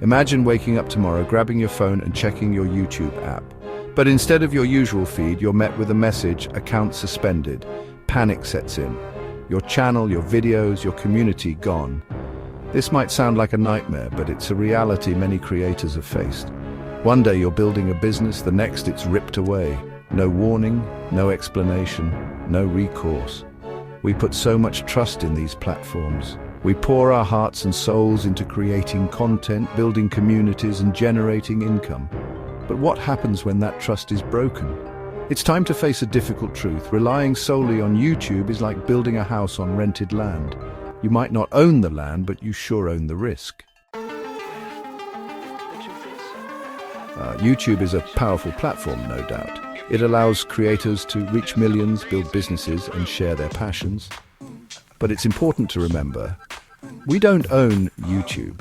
Imagine waking up tomorrow, grabbing your phone and checking your YouTube app. But instead of your usual feed, you're met with a message, account suspended. Panic sets in. Your channel, your videos, your community gone. This might sound like a nightmare, but it's a reality many creators have faced. One day you're building a business, the next it's ripped away. No warning, no explanation, no recourse. We put so much trust in these platforms. We pour our hearts and souls into creating content, building communities and generating income. But what happens when that trust is broken? It's time to face a difficult truth. Relying solely on YouTube is like building a house on rented land. You might not own the land, but you sure own the risk. YouTube is a powerful platform, no doubt. It allows creators to reach millions, build businesses, and share their passions. But it's important to remember, we don't own YouTube.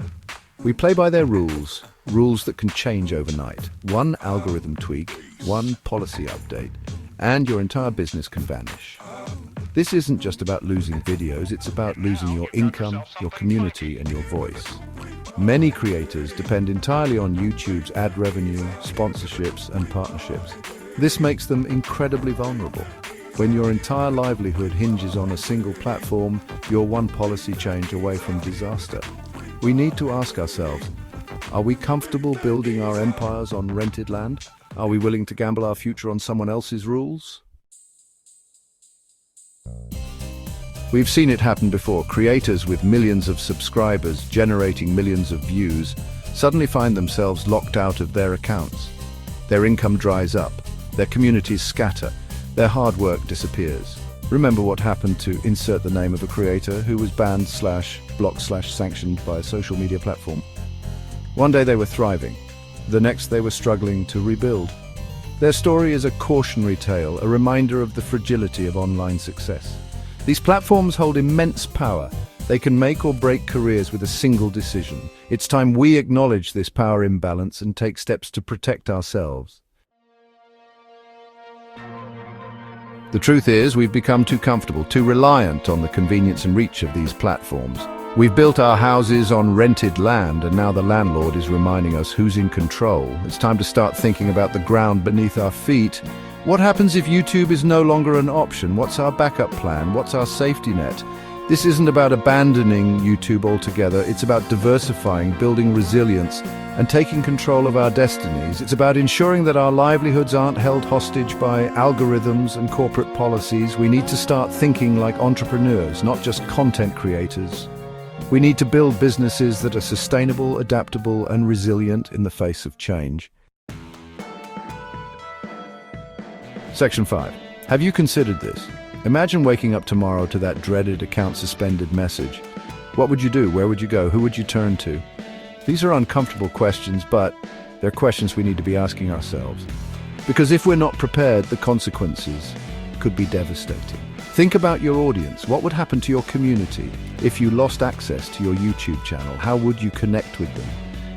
We play by their rules, rules that can change overnight. One algorithm tweak, one policy update, and your entire business can vanish. This isn't just about losing videos, it's about losing your income, your community, and your voice. Many creators depend entirely on YouTube's ad revenue, sponsorships, and partnerships. This makes them incredibly vulnerable. When your entire livelihood hinges on a single platform, you're one policy change away from disaster. We need to ask ourselves, are we comfortable building our empires on rented land? Are we willing to gamble our future on someone else's rules? We've seen it happen before. Creators with millions of subscribers generating millions of views suddenly find themselves locked out of their accounts. Their income dries up, their communities scatter, their hard work disappears. Remember what happened to insert the name of a creator who was banned / blocked / sanctioned by a social media platform. One day they were thriving, the next they were struggling to rebuild. Their story is a cautionary tale, a reminder of the fragility of online success. These platforms hold immense power. They can make or break careers with a single decision. It's time we acknowledge this power imbalance and take steps to protect ourselves. The truth is, we've become too comfortable, too reliant on the convenience and reach of these platforms. We've built our houses on rented land, and now the landlord is reminding us who's in control. It's time to start thinking about the ground beneath our feet. What happens if YouTube is no longer an option? What's our backup plan? What's our safety net? This isn't about abandoning YouTube altogether. It's about diversifying, building resilience, and taking control of our destinies. It's about ensuring that our livelihoods aren't held hostage by algorithms and corporate policies. We need to start thinking like entrepreneurs, not just content creators. We need to build businesses that are sustainable, adaptable, and resilient in the face of change. Section 5. Have you considered this? Imagine waking up tomorrow to that dreaded account suspended message. What would you do? Where would you go? Who would you turn to? These are uncomfortable questions, but they're questions we need to be asking ourselves. Because if we're not prepared, the consequences could be devastating. Think about your audience. What would happen to your community if you lost access to your YouTube channel? How would you connect with them?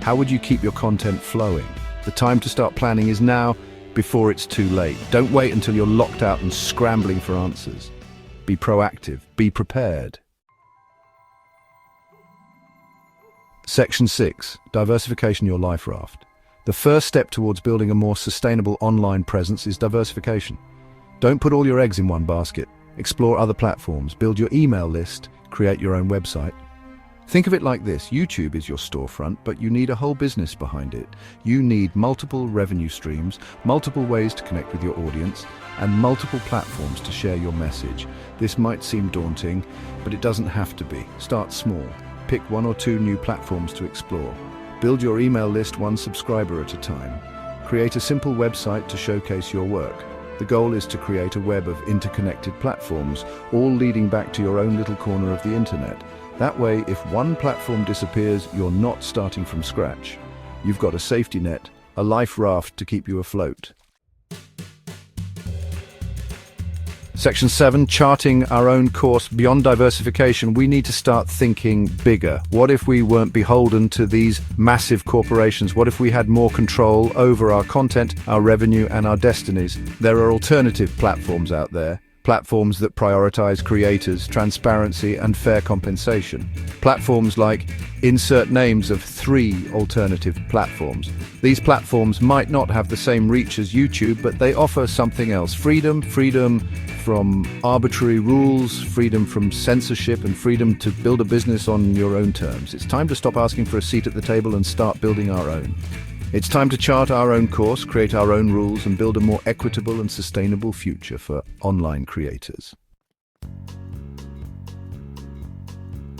How would you keep your content flowing? The time to start planning is now, before it's too late. Don't wait until you're locked out and scrambling for answers. Be proactive. Be prepared. Section 6. Diversification, your life raft. The first step towards building a more sustainable online presence is diversification. Don't put all your eggs in one basket. Explore other platforms. Build your email list. Create your own website. Think of it like this. YouTube is your storefront, but you need a whole business behind it. You need multiple revenue streams, multiple ways to connect with your audience, and multiple platforms to share your message. This might seem daunting, but it doesn't have to be. Start small. Pick 1 or 2 new platforms to explore. Build your email list one subscriber at a time. Create a simple website to showcase your work. The goal is to create a web of interconnected platforms, all leading back to your own little corner of the internet. That way, if one platform disappears, you're not starting from scratch. You've got a safety net, a life raft to keep you afloat. Section 7, charting our own course. Beyond diversification, we need to start thinking bigger. What if we weren't beholden to these massive corporations? What if we had more control over our content, our revenue, and our destinies? There are alternative platforms out there. Platforms that prioritize creators, transparency, and fair compensation. Platforms like insert names of 3 alternative platforms. These platforms might not have the same reach as YouTube, but they offer something else. Freedom from arbitrary rules, freedom from censorship, and freedom to build a business on your own terms. It's time to stop asking for a seat at the table and start building our own. It's time to chart our own course, create our own rules, and build a more equitable and sustainable future for online creators.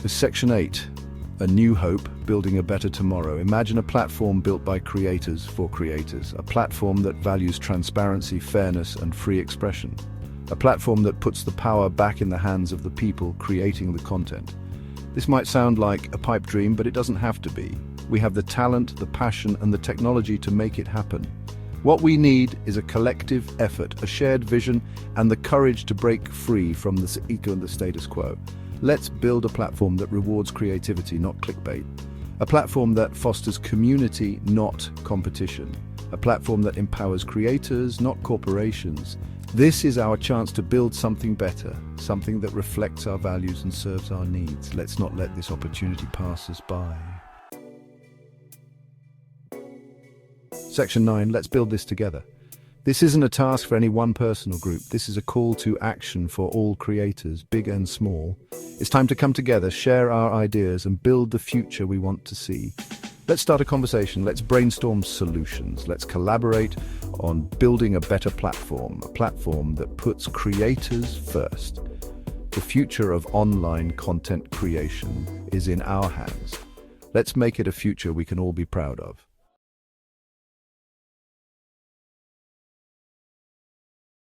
Section 8. A new hope, building a better tomorrow. Imagine a platform built by creators for creators. A platform that values transparency, fairness, and free expression. A platform that puts the power back in the hands of the people creating the content. This might sound like a pipe dream, but it doesn't have to be. We have the talent, the passion, and the technology to make it happen. What we need is a collective effort, a shared vision, and the courage to break free from the ego and the status quo. Let's build a platform that rewards creativity, not clickbait. A platform that fosters community, not competition. A platform that empowers creators, not corporations. This is our chance to build something better, something that reflects our values and serves our needs. Let's not let this opportunity pass us by. Section 9, let's build this together. This isn't a task for any one person or group. This is a call to action for all creators, big and small. It's time to come together, share our ideas, and build the future we want to see. Let's start a conversation. Let's brainstorm solutions. Let's collaborate on building a better platform, a platform that puts creators first. The future of online content creation is in our hands. Let's make it a future we can all be proud of.